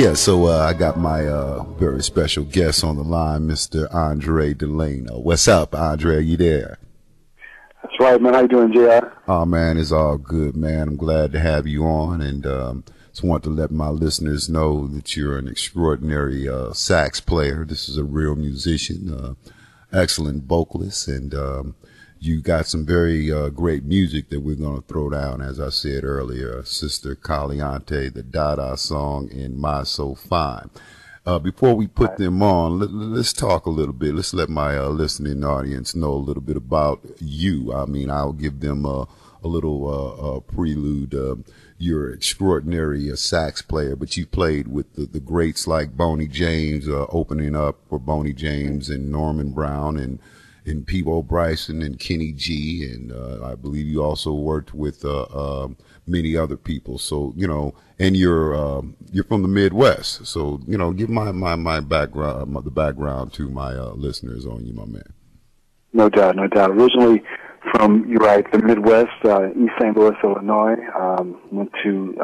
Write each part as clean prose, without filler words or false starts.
I got my very special guest on the line, Mr. Andre Delano. What's up, Andre? Are you there? That's right, man. How you doing, JR? Oh, man, it's all good, man. I'm glad to have you on, and just want to let my listeners know that you're an extraordinary sax player. This is a real musician, excellent vocalist, and you got some very great music that we're going to throw down, as I said earlier, Sister Caliente, the Dada song, and My So Fine. Before we put them on, let's talk a little bit. Let's let my listening audience know a little bit about you. I mean, I'll give them a little prelude. You're an extraordinary sax player, but you played with the greats like Boney James, opening up for Boney James and Norman Brown and Peebo Bryson and Kenny G, and I believe you also worked with many other people. So and you're from the Midwest. So give my background, the background to my listeners on you, my man. No doubt, no doubt. Originally from the Midwest, East St. Louis, Illinois. Went to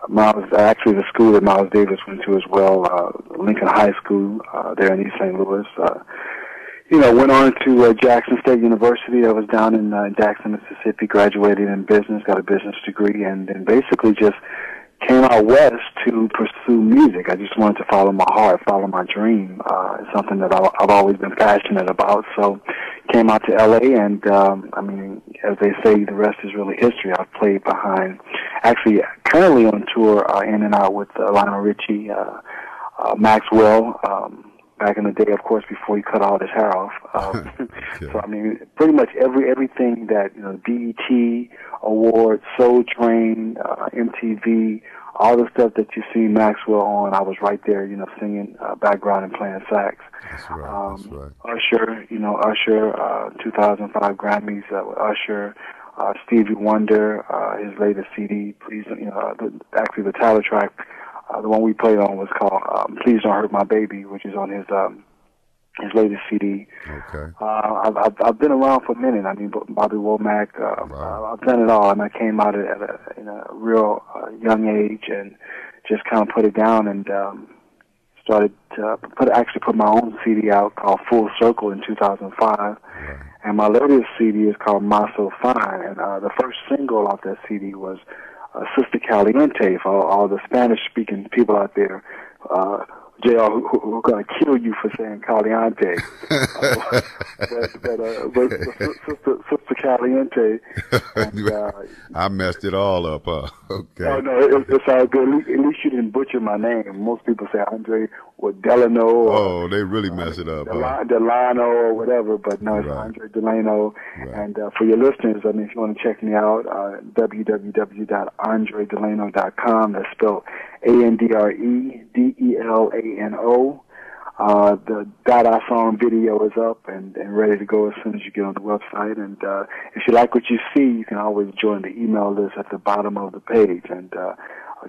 the school that Miles Davis went to as well, Lincoln High School there in East St. Louis. Went on to Jackson State University. I was down in Jackson, Mississippi, graduated in business, got a business degree, and then basically just came out west to pursue music. I just wanted to follow my heart, follow my dream. It's something that I've always been passionate about. So came out to L.A., and, as they say, the rest is really history. I've played behind, actually currently on tour in and out with Lionel Richie, Maxwell, back in the day, of course, before he cut all his hair off. Okay. So, pretty much everything that, BET, Awards, Soul Train, MTV, all the stuff that you see Maxwell on, I was right there, singing background and playing sax. That's right, that's right. Usher, 2005 Grammys, Usher, Stevie Wonder, his latest CD, actually the title track, the one we played on was called "Please Don't Hurt My Baby," which is on his latest CD. Okay. I've been around for a minute. Bobby Womack. Wow. I've done it all, and I came out at a real young age and just kind of put it down and started to put my own CD out called Full Circle in 2005. Right. And my latest CD is called My So Fine, and the first single off that CD was Sister Caliente, for all the Spanish-speaking people out there, JR, who are going to kill you for saying Caliente. but Sister Caliente. And, I messed it all up, huh? Okay. No, it's all good. At least you didn't butcher my name. Most people say Andre or Delano. Oh, they really mess it up. Delano or whatever, but no, it's Right. Andre Delano. Right. And for your listeners, if you want to check me out, www.andredelano.com. That's spelled ANDREDELANO. The Dada song video is up and ready to go as soon as you get on the website. And if you like what you see, you can always join the email list at the bottom of the page. And I'll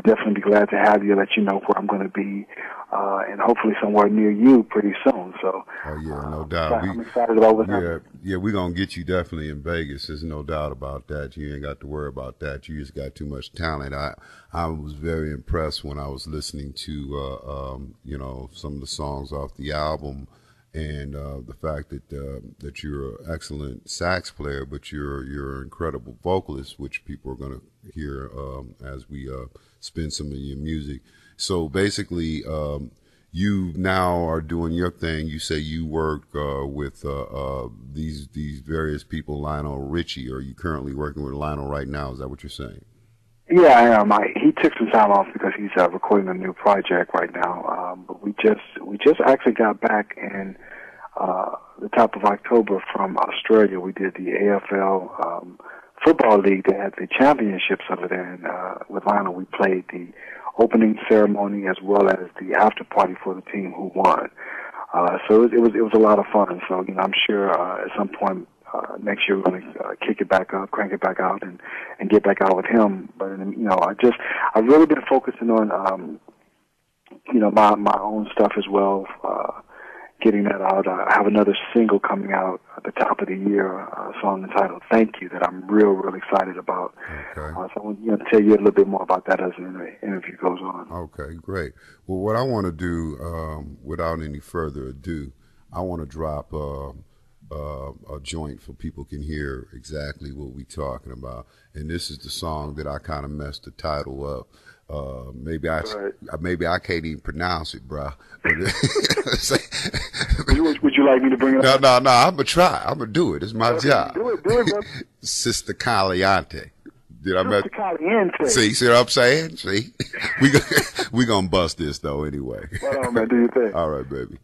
definitely be glad to have you, let you know where I'm going to be, and hopefully somewhere near you pretty soon. So, oh yeah, no doubt. I'm excited about what's happening. Yeah, we're gonna get you definitely in Vegas. There's no doubt about that. You ain't got to worry about that. You just got too much talent. I was very impressed when I was listening to some of the songs off the album, and the fact that you're an excellent sax player, but you're an incredible vocalist, which people are gonna hear as we spin some of your music. So basically, you now are doing your thing. You say you work with these various people, Lionel Richie. Are you currently working with Lionel right now? Is that what you're saying? Yeah, I am. He took some time off because he's recording a new project right now. But we just actually got back in the top of October from Australia. We did the AFL football league. They had the championships over there, and with Lionel, we played the opening ceremony as well as the after party for the team who won. So it was a lot of fun. So I'm sure at some point next year we're going to kick it back up, crank it back out, and get back out with him. But I've really been focusing on my own stuff as well. getting that out. I have another single coming out at the top of the year, a song entitled "Thank You" that I'm real excited about. Okay. So I want to tell you a little bit more about that as the interview goes on. Okay, great. Well, what I want to do, without any further ado, I want to drop a joint so people can hear exactly what we're talking about. And this is the song that I kind of messed the title up. Maybe I can't even pronounce it, bro. Would you like me to bring it up? No. I'm gonna try. I'm gonna do it. It's my job. Do it, bro. Sister Caliente. Sister Caliente. See what I'm saying? See, we gonna bust this though anyway. Right on, man. Do your thing. All right, baby.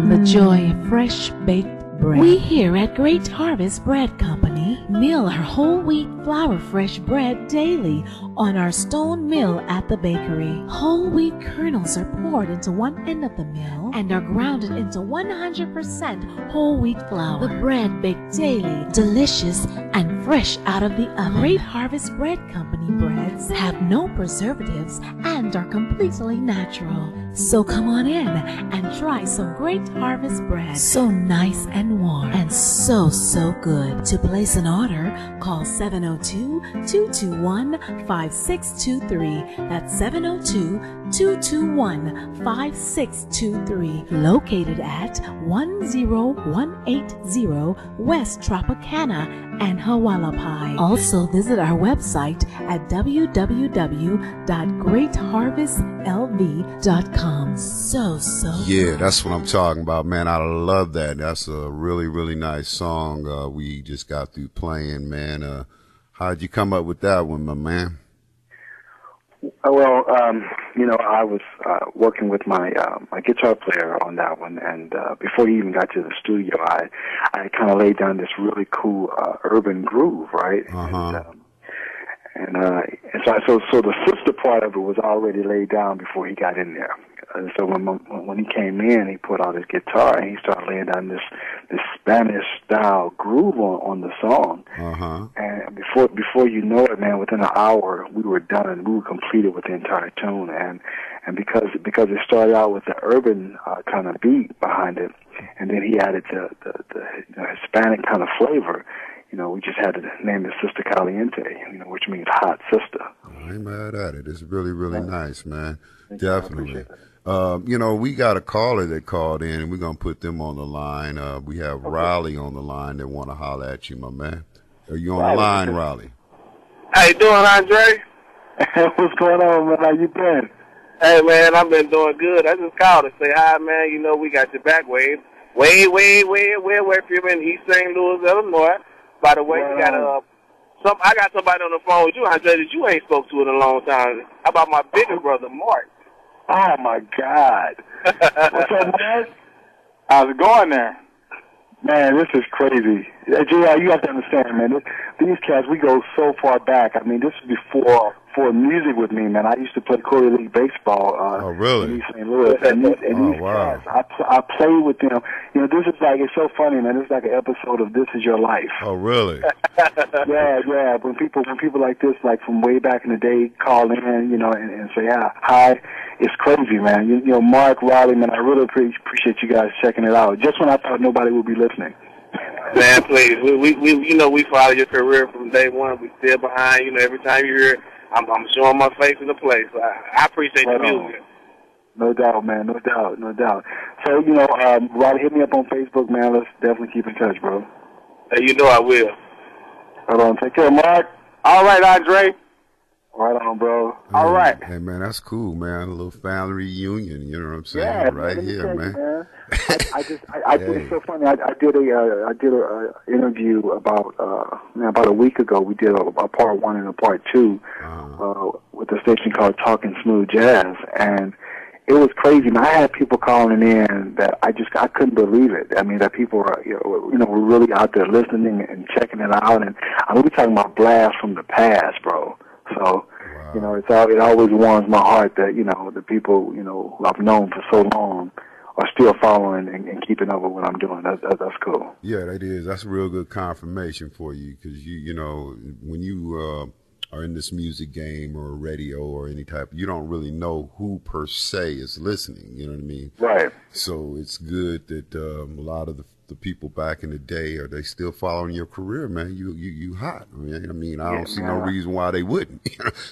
The joy of fresh baked bread. We here at Great Harvest Bread Company mill our whole wheat flour fresh bread daily on our stone mill at the bakery. Whole wheat kernels are poured into one end of the mill and are grounded into 100% whole wheat flour. The bread baked daily, delicious and fresh out of the oven. Great Harvest Bread Company breads have no preservatives and are completely natural. So come on in and try some Great Harvest bread. So nice and warm and so good. To place an order, call 702-221-5623. That's 702-221-5623. Located at 10180 West Tropicana and Hualapai. Also visit our website at www.greatharvestlv.com. So yeah, that's what I'm talking about, man. I love that. That's a really nice song we just got through playing, man. How'd you come up with that one, my man? Well, I was working with my my guitar player on that one, and before he even got to the studio, I kind of laid down this really cool urban groove, right? Uh-huh. And so the sister part of it was already laid down before he got in there. And so when he came in, he put out his guitar and he started laying down this Spanish style groove on the song. Uh-huh. And before you know it, man, within an hour we were done. We were completed with the entire tune. And because it started out with the urban kind of beat behind it, and then he added the Hispanic kind of flavor. We just had to name it Sister Caliente, which means hot sister. I ain't mad at it. It's really nice, man. Definitely. We got a caller that called in, and we're going to put them on the line. We have Riley on the line that want to holler at you, my man. Are you on the line, Riley? How you doing, Andre? What's going on, man? How you been? Hey, man, I've been doing good. I just called to say hi, man. We got your back way away from you in East St. Louis, Illinois. By the way, you got I got somebody on the phone with you, Andre, that you ain't spoke to in a long time. How about my bigger brother, Mark? Oh, my God. What's up, man? How's it going there? Man, this is crazy. JR, you have to understand, man. These cats, we go so far back. I mean, this is before music with me, man. I used to play Quarter League baseball really? in East St. Louis. And these wow. cats, I played with them. This is it's so funny, man. It's like an episode of This Is Your Life. Oh, really? Yeah. When people like this, like from way back in the day, call in, and say, hi, it's crazy, man. Mark, Riley, man, I really appreciate you guys checking it out. Just when I thought nobody would be listening. Man, please. We follow your career from day one. We still behind. Every time you hear, I'm showing my face in the place. I appreciate the music. No doubt, man. No doubt. So, Riley, hit me up on Facebook, man. Let's definitely keep in touch, bro. Hey, I will. Hold on. Take care, Mark. All right, Andre. Right on, bro. All right. Hey, man, that's cool, man. A little family reunion, you know what I'm saying? Yeah, right here, man. It's so funny. I did a interview about a week ago. We did a part 1 and a part 2 with a station called Talking Smooth Jazz, and it was crazy. Man, I had people calling in that I couldn't believe it. I mean, that people were were really out there listening and checking it out, and we're talking about blasts from the past, bro. So, wow. It always warms my heart that, the people, who I've known for so long are still following and keeping up with what I'm doing. That's cool. Yeah, that is. That's a real good confirmation for you because, when you are in this music game or radio or any type, you don't really know who per se is listening. You know what I mean? Right. So it's good that a lot of the people back in the day, are they still following your career, man? You hot. I don't see no reason why they wouldn't.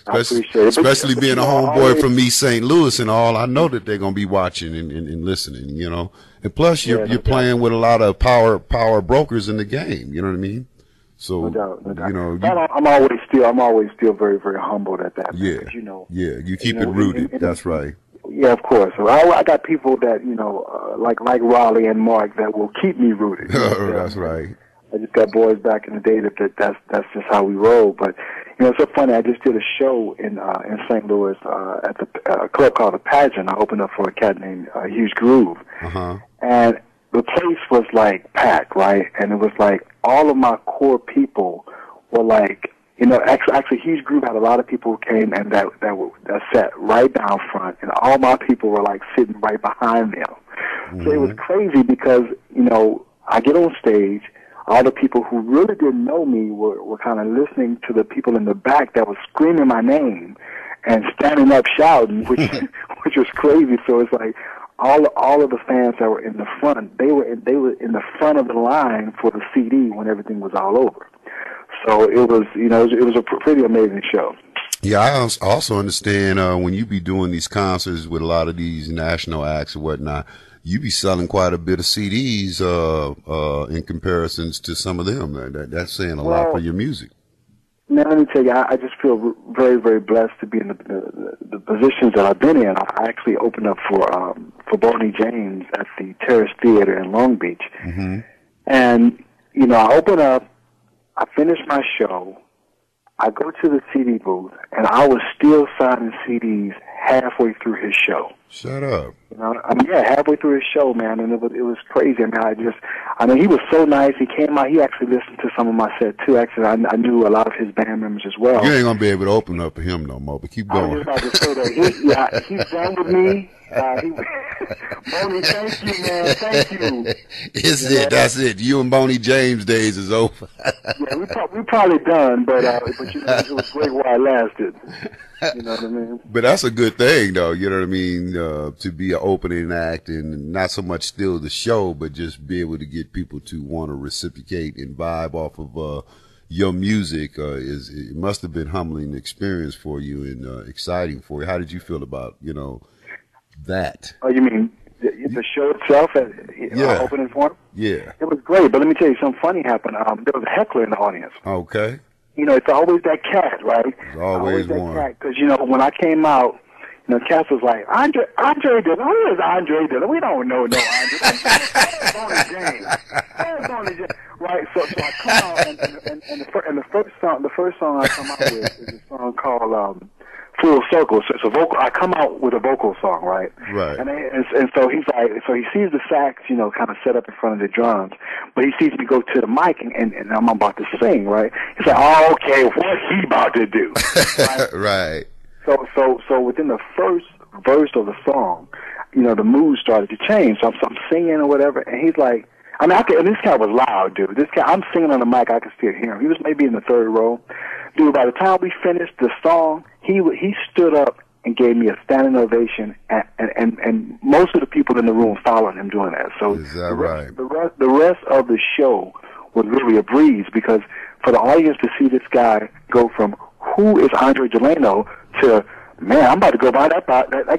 especially being a homeboy from East St. Louis and all. I know that they're gonna be watching and listening. And plus you're playing with a lot of power brokers in the game. You know what I mean? So no doubt. I'm always still very, very humbled at that. Yeah, because, you keep it rooted. That's right. Yeah, of course. So I got people that like Raleigh and Mark that will keep me rooted. That's right. I just got boys back in the day that's just how we roll. But it's so funny. I just did a show in St. Louis at the club called The Pageant. I opened up for a cat named Huge Groove, uh-huh. and the place was like packed, right? And it was like all of my core people were like, you know, actually a huge group had a lot of people who came and that sat right down front, and all my people were like sitting right behind them. Mm-hmm. So it was crazy because, you know, I get on stage, all the people who really didn't know me were kind of listening to the people in the back that was screaming my name and standing up shouting, which which was crazy. So it's like all of the fans that were in the front, they were in the front of the line for the CD when everything was all over. So it was, you know, it was a pretty amazing show. Yeah, I also understand when you be doing these concerts with a lot of these national acts or whatnot, you be selling quite a bit of CDs in comparisons to some of them. That's saying a lot for your music. Man, let me tell you, I just feel very, very blessed to be in the positions that I've been in. I actually opened up for Bonnie James at the Terrace Theater in Long Beach. Mm-hmm. And, you know, I open up, I finish my show, I go to the CD booth, and I was still signing CDs halfway through his show. Shut up. You know, I mean, yeah, halfway through his show, man, and it was crazy. I mean, he was so nice. He came out. He actually listened to some of my set too. Actually, I knew a lot of his band members as well. You ain't gonna be able to open up for him no more. But keep going. I was just about to say that. He's done with me. Bonnie, thank you, man. Thank you. That's it. You and Bonnie James days is over. Yeah, we probably done, but you know, it was great while it lasted. You know what I mean? But that's a good thing, though. You know what I mean? To be an opening act and not so much still the show, but just be able to get people to want to reciprocate and vibe off of your music. It must have been humbling experience for you and exciting for you. How did you feel about that? Oh, you mean the show itself? Opening for him? Yeah. It was great, but let me tell you, something funny happened. There was a heckler in the audience. Okay. You know, it's always that cat, right? It's always one. Because, you know, when I came out, you know, Cass was like, Andre Dillon. Who is Andre Dillon? We don't know no Andre. Bonnie James. Bonnie James. Right, so I come out, and the first song I come out with is a song called Full Circle. So it's a vocal. I come out with a vocal song, right? Right. And so he's like, so he sees the sax, you know, kind of set up in front of the drums, but he sees me go to the mic and I'm about to sing, right? He's like, oh, okay, what's he about to do? Right. Right. So within the first verse of the song, you know, the mood started to change. So I'm singing or whatever, and he's like, I mean, and this guy was loud, dude. This guy, I'm singing on the mic, I could still hear him. He was maybe in the third row. Dude, by the time we finished the song, he stood up and gave me a standing ovation, and most of the people in the room followed him doing that. So is that right? The rest of the show was really a breeze, because for the audience to see this guy go from who is Andre Delano to, man, I'm about to go buy that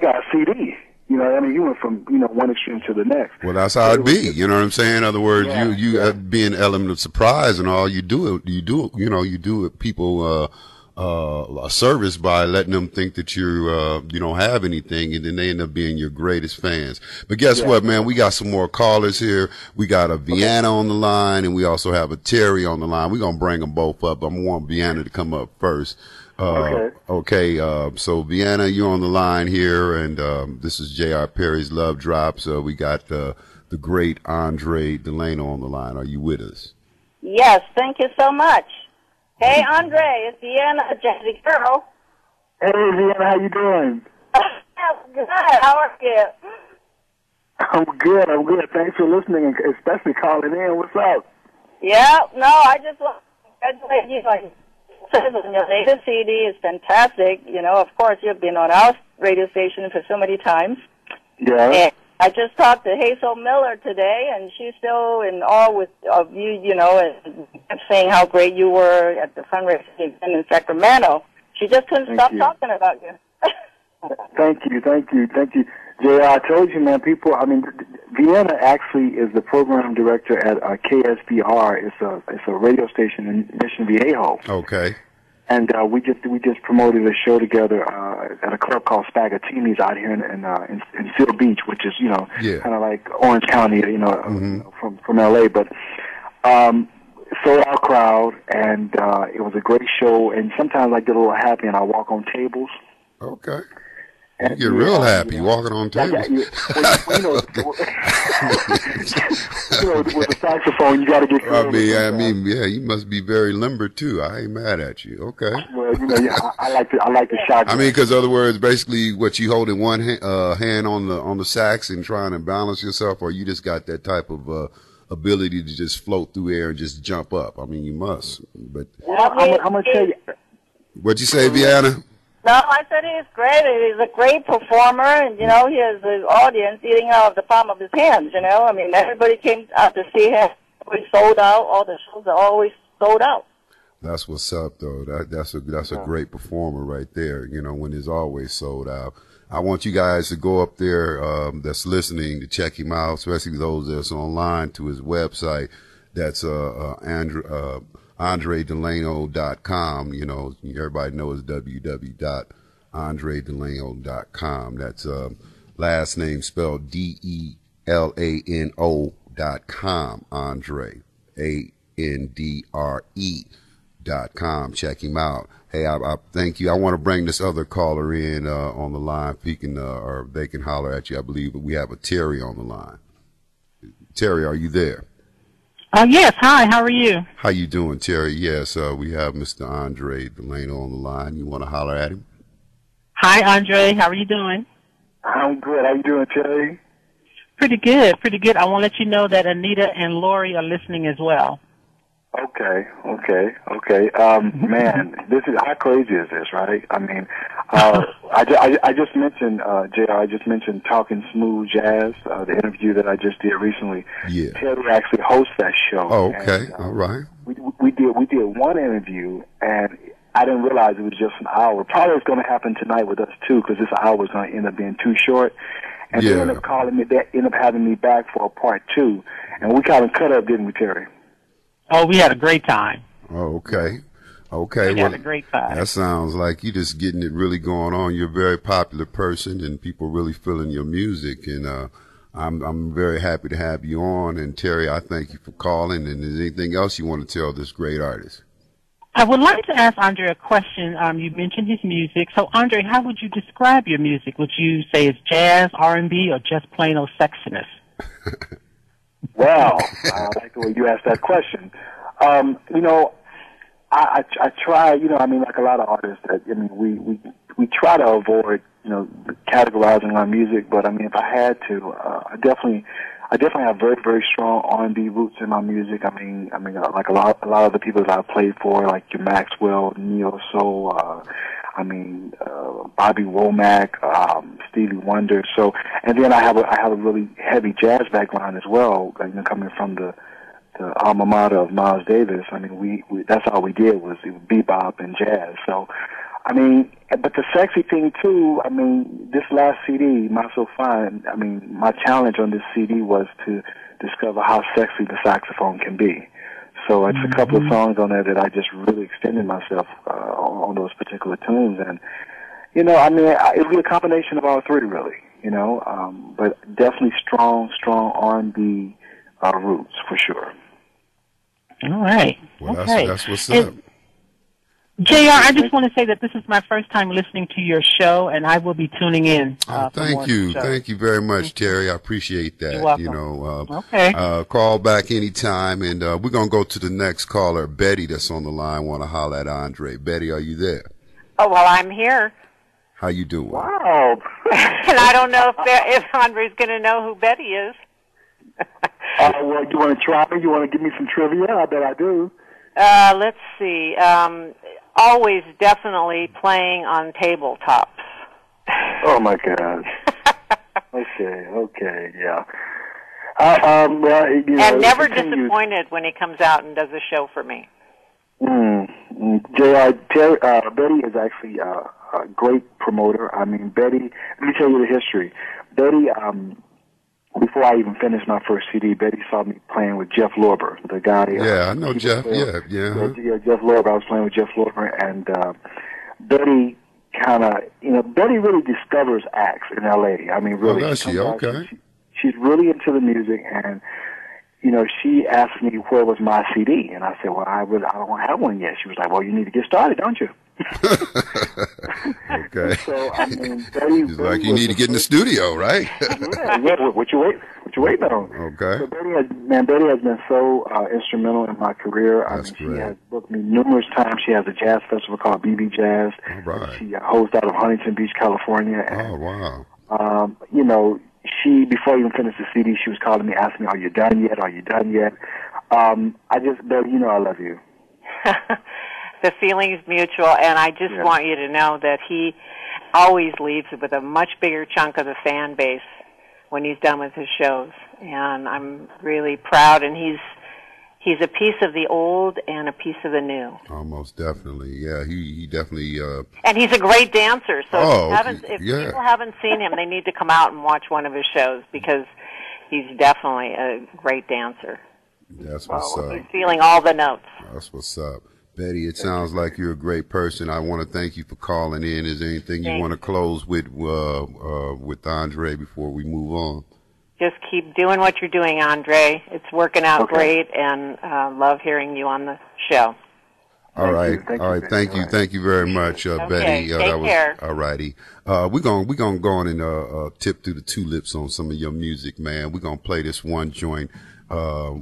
guy's CD. You know, I mean, you went from, you know, one extreme to the next. Well, that's how it be. You know what I'm saying? In other words, you be an element of surprise and all. You do it people a service by letting them think that you don't have anything, and then they end up being your greatest fans. But guess what, man? We got some more callers here. We got a Vienna on the line, and we also have a Terry on the line. We're gonna bring them both up. I'm gonna want Vienna to come up first. Okay. So Vienna, you're on the line here, and this is J.R. Perry's Love Drops. We got the great Andre Delano on the line. Are you with us? Yes, thank you so much. Hey, Andre, it's Vienna, Jazzy Girl. Hey, Vienna, how you doing? Good. How are you? I'm good. Thanks for listening, and especially calling in. What's up? Yeah, no, I just want to congratulate you. Your latest CD is fantastic. You know, of course, you've been on our radio station for so many times. Yeah. And I just talked to Hazel Miller today, and she's still in awe of you, you know, and kept saying how great you were at the fundraising event in Sacramento. She just couldn't stop talking about you. Thank you. JR, I told you, man, Vienna actually is the program director at KSBR. It's a radio station in Mission Viejo. Okay. And we just promoted a show together at a club called Spagatini's out here in Seal Beach, which is, you know, kind of like Orange County, you know, from LA. But sold out crowd, and it was a great show. And sometimes I get a little happy and I walk on tables. Okay. You get real happy walking on tables. With the saxophone, you got to get creative. I mean, yeah, you must be very limber too. I ain't mad at you. Okay. Well, I like the shotgun. I mean, because other words, basically, what you holding one hand on the sax and trying to balance yourself, or you just got that type of ability to just float through air and just jump up. I mean, you must. But I'm gonna tell you. What'd you say, Vianna? No, I said he's great. He's a great performer, and he has the audience eating out of the palm of his hands. I mean, everybody came out to see him. We sold out. All the shows are always sold out. That's what's up, though. That's a great performer right there. When it's always sold out. I want you guys to go up there, that's listening, to check him out, especially those that's online, to his website. That's AndreDelano.com. Everybody knows www.AndreDelano.com. That's last name spelled DELANO.com. Andre, ANDRE.com. Check him out. Hey, I thank you. I want to bring this other caller in on the line. If he can, or they can holler at you, I believe. But we have a Terry on the line. Terry, are you there? Yes. Hi. How are you? How you doing, Terry? Yes, we have Mr. Andre Delano on the line. You want to holler at him? Hi, Andre. How are you doing? I'm good. How you doing, Terry? Pretty good. Pretty good. I want to let you know that Anita and Lori are listening as well. Okay. Man, this is, how crazy is this, right? I mean, I just mentioned, JR, I just mentioned Talking Smooth Jazz, the interview that I just did recently. Yeah. Terry actually hosts that show. Oh, okay. And, all right. We did one interview, and I didn't realize it was just an hour. Probably it's going to happen tonight with us, too, because this hour is going to end up being too short. And they ended up calling me, they ended up having me back for a part 2. And we kind of cut up, didn't we, Terry? Oh, we had a great time. Oh, okay. We had a great time. That sounds like you just getting it really going on. You're a very popular person, and people really feeling your music. And I'm very happy to have you on. And Terry, I thank you for calling. And is there anything else you want to tell this great artist? I would like to ask Andre a question. You mentioned his music. So, Andre, how would you describe your music? Would you say it's jazz, R&B, or just plain old sexiness? Well, I like the way you asked that question. I try, I mean, like a lot of artists, we try to avoid, categorizing our music. But I mean, if I had to, I definitely have very, very strong R&B roots in my music. I mean, like a lot of the people that I played for, like your Maxwell, Neo Soul, Bobby Womack, Stevie Wonder. So, and then I have a really heavy jazz background as well. Coming from the alma mater of Miles Davis. I mean, we that's all we did was bebop and jazz. So, I mean, but the sexy thing too. I mean, this last CD, My So Fine. I mean, my challenge on this CD was to discover how sexy the saxophone can be. So it's a couple of songs on there that I just really extended myself on those particular tunes. And, it'll be a combination of all three, really, but definitely strong R&B roots for sure. All right. Well, okay. That's what's up. JR, I just want to say that this is my first time listening to your show, and I will be tuning in. Thank you. Thank you very much, Terry. I appreciate that. You're welcome. Okay. Call back anytime, and we're going to go to the next caller, Betty, that's on the line. Want to holler at Andre. Betty, are you there? Oh, well, I'm here. How you doing? Wow. And I don't know if Andre's going to know who Betty is. Well, you want to try me? You want to give me some trivia? I bet I do. Let's see. Always definitely playing on tabletops. Oh, my God. Okay, yeah. And never disappointed when he comes out and does a show for me. Betty is actually a great promoter. I mean, Betty, let me tell you the history. Betty, before I even finished my first CD, Betty saw me playing with Jeff Lorber, the guy. Yeah, I know Jeff. Yeah. Jeff Lorber. I was playing with Jeff Lorber, and Betty Betty really discovers acts in L.A. I mean, really. Oh, does she? Okay. She's really into the music, and she asked me where was my CD, and I said, well, I don't have one yet. She was like, well, you need to get started, don't you? Okay. So I mean, Betty, It's like you need to get in the studio, right? yeah. What you waiting on? Okay. So Betty has been so instrumental in my career. That's She great. has booked me numerous times. She has a jazz festival called BB Jazz. All right. She hosts out of Huntington Beach, California. And, Oh, wow. she, before I even finished the CD, she was calling me, asking me, "Are you done yet? Are you done yet?" Betty, I love you. The feeling's mutual, and I just want you to know that he always leaves with a much bigger chunk of the fan base when he's done with his shows, and I'm really proud. And he's a piece of the old and a piece of the new. Almost definitely, yeah. He definitely. And he's a great dancer. So if yeah. people haven't seen him, they need to come out and watch one of his shows because he's definitely a great dancer. That's what's up. He's feeling all the notes. That's what's up. Betty, it sounds like you're a great person. I want to thank you for calling in. Is there anything you want to close with Andre before we move on? Just keep doing what you're doing, Andre. It's working out great, and love hearing you on the show. All right. Thank you very much, Betty. Take care. All righty. We're gonna go on and tip through the tulips on some of your music, man. We're gonna play this one joint,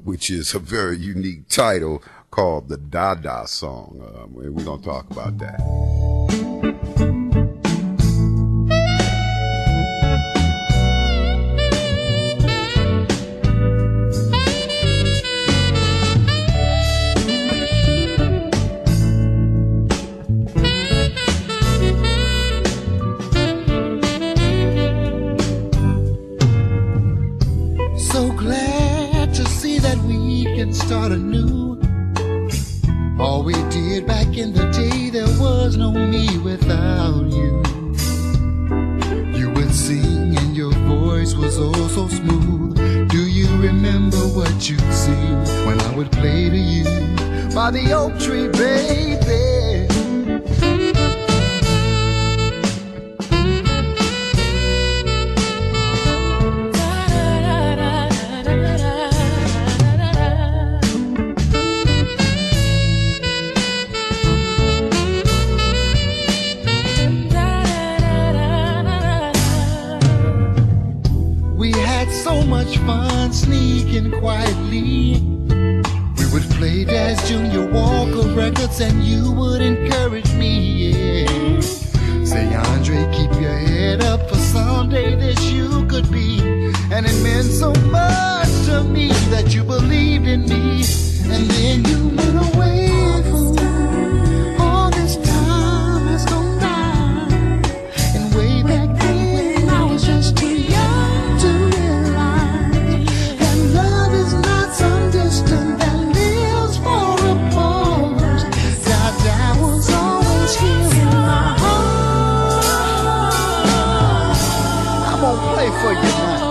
which is a very unique title called the Dada Song. We're gonna talk about that. So glad to see that we can start anew. All we did back in the day, there was no me without you. You would sing and your voice was oh so smooth. Do you remember what you'd sing when I would play to you by the oak tree, baby? So much fun sneaking quietly. We would play Dad's Junior Walker records and you would encourage me, yeah. Say, Andre, keep your head up for someday this you could be. And it meant so much to me that you believed in me. And then you went away. All this time has gone by. And way back then I was just too young to for you now.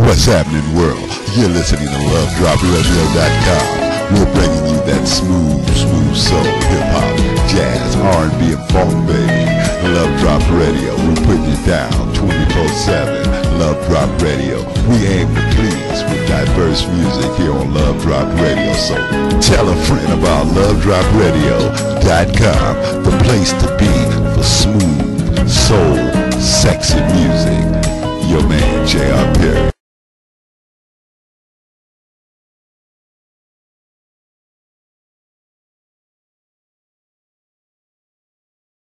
What's happening, world? You're listening to LoveDropRadio.com. We're bringing you that smooth soul, hip-hop, jazz, R&B, and funk, baby. Love Drop Radio. We're putting it down 24/7. Love Drop Radio. We aim to please with diverse music here on Love Drop Radio. So tell a friend about LoveDropRadio.com, the place to be for smooth, soul, sexy music. Your man, JRP.